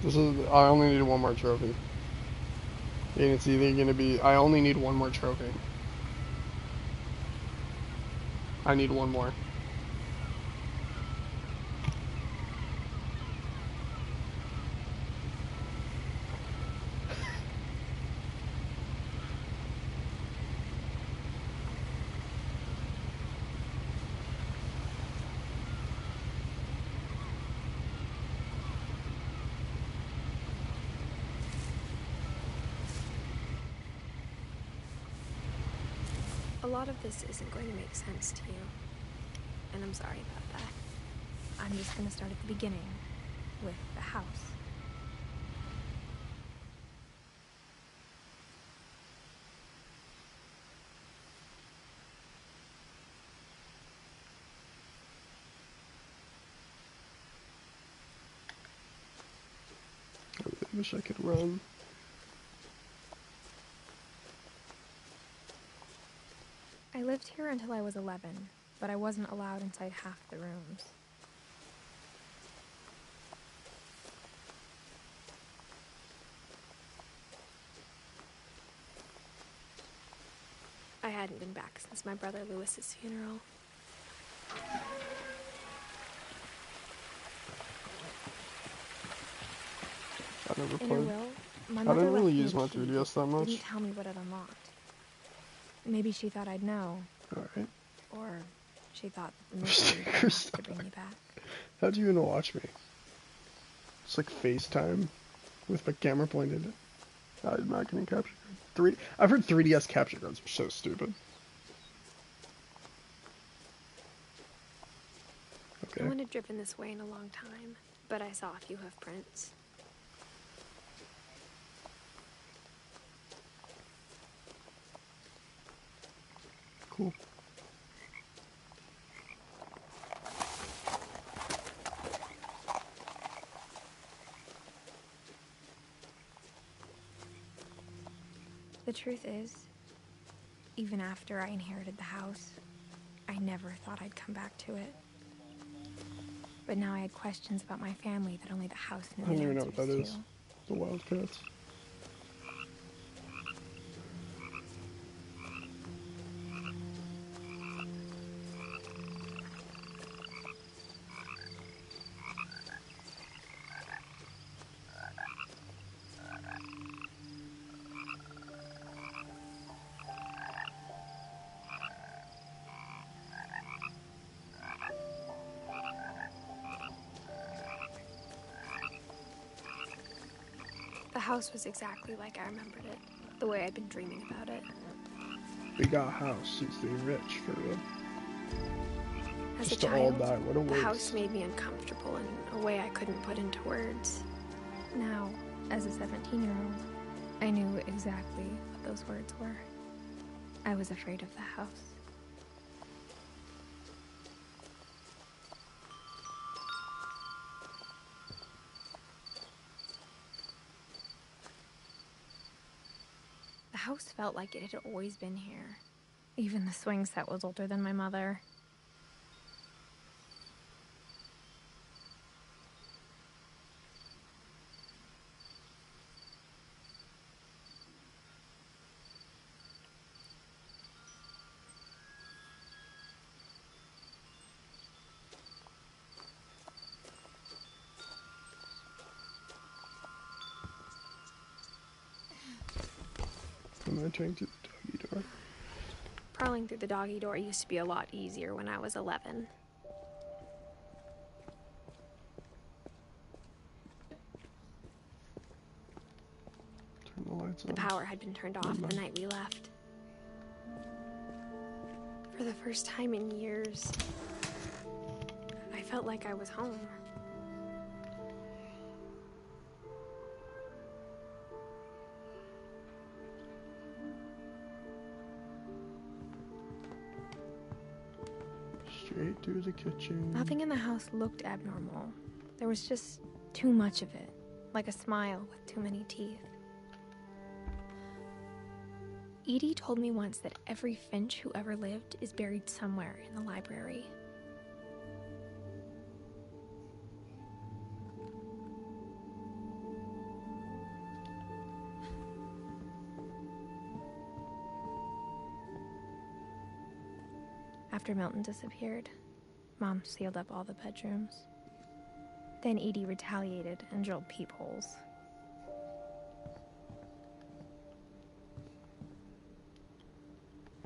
This is. I only need one more trophy. And it's either gonna be. I only need one more trophy. I need one more. A lot of this isn't going to make sense to you, and I'm sorry about that. I'm just going to start at the beginning, with the house. I wish I could run. I lived here until I was 11, but I wasn't allowed inside half the rooms. I hadn't been back since my brother Lewis's funeral. I never In her played. will, my I mother didn't really left me use a my key, 3DS that but much. didn't tell me what it unlocked. Maybe she thought I'd know. Alright. Or she thought the mystery was enough to bring me back. How do you even watch me? It's like FaceTime with my camera pointed. I'm not getting capture card. I've heard 3DS capture cards are so stupid. I wouldn't have driven this way in a long time, but I saw a few hoof prints. Cool. The truth is, even after I inherited the house, I never thought I'd come back to it. But now I had questions about my family that only the house knew I don't the even know answers what that to. is. The Wildcats. The house was exactly like I remembered it, the way I'd been dreaming about it. We got a house. She's the rich for real. As Just a to all child, die. What a the waste. house made me uncomfortable in a way I couldn't put into words. Now, as a 17-year-old, I knew exactly what those words were. I was afraid of the house. The house felt like it had always been here. Even the swing set was older than my mother. I'm entering through the doggy door. Prowling through the doggy door used to be a lot easier when I was 11. Turn the lights on. The power had been turned off the night we left. For the first time in years, I felt like I was home. Straight through the kitchen. Nothing in the house looked abnormal. There was just too much of it, like a smile with too many teeth. Edie told me once that every Finch who ever lived is buried somewhere in the library. After Milton disappeared, Mom sealed up all the bedrooms. Then Edie retaliated and drilled peepholes.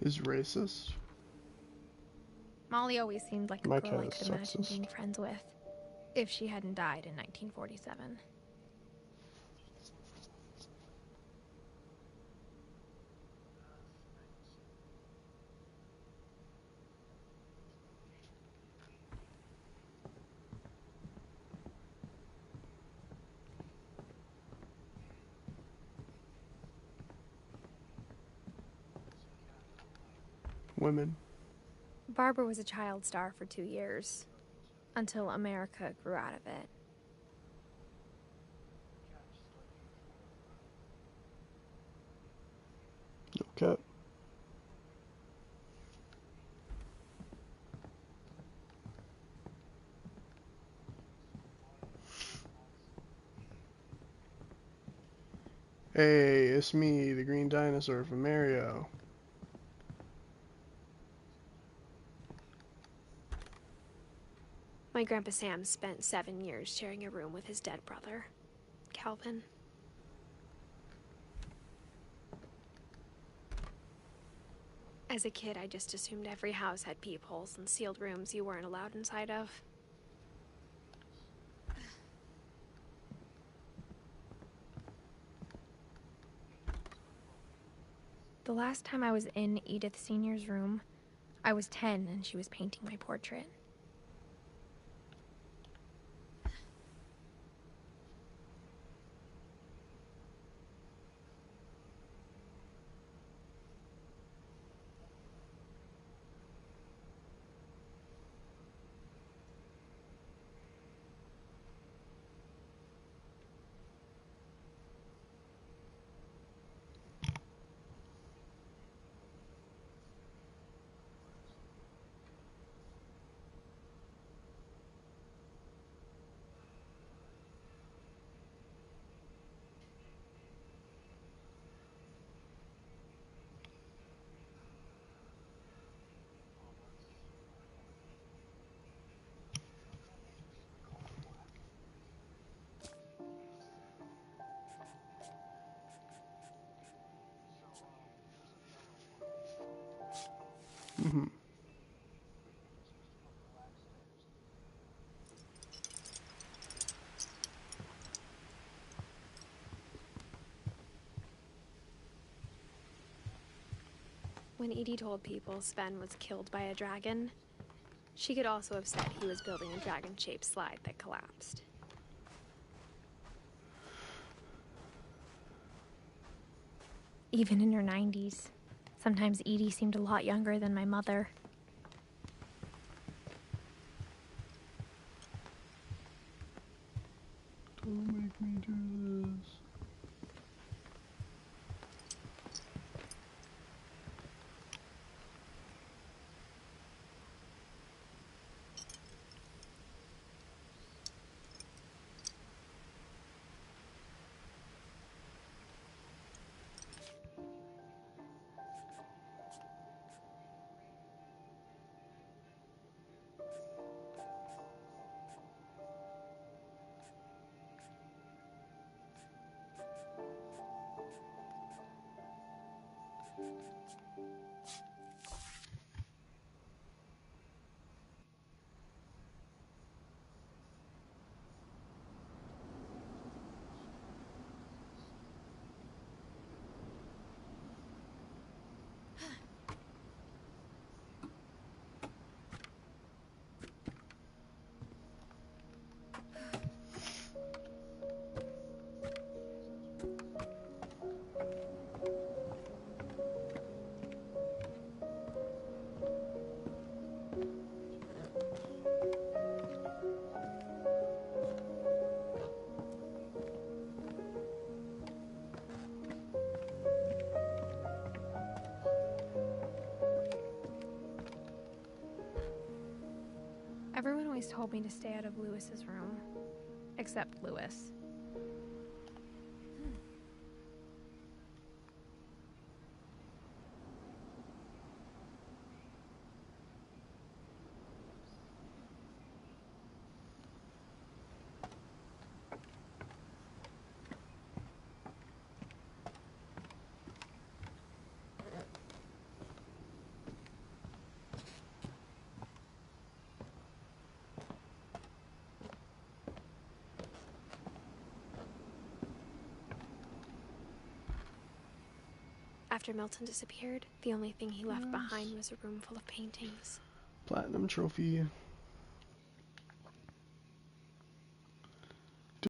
Is racist? Molly always seemed like a My girl cat I is could imagine sexist. being friends with, if she hadn't died in 1947. women. Barbara was a child star for 2 years, until America grew out of it. Okay. Hey, it's me, the green dinosaur from Mario. My Grandpa Sam spent 7 years sharing a room with his dead brother, Calvin. As a kid, I just assumed every house had peepholes and sealed rooms you weren't allowed inside of. The last time I was in Edith Sr.'s room, I was 10 and she was painting my portrait. Mm-hmm. When Edie told people Sven was killed by a dragon, she could also have said he was building a dragon-shaped slide that collapsed. Even in her 90s, sometimes Edie seemed a lot younger than my mother. Don't make me do this. Everyone always told me to stay out of Lewis's room, except Lewis. After Milton disappeared, the only thing he left behind was a room full of paintings. Platinum trophy.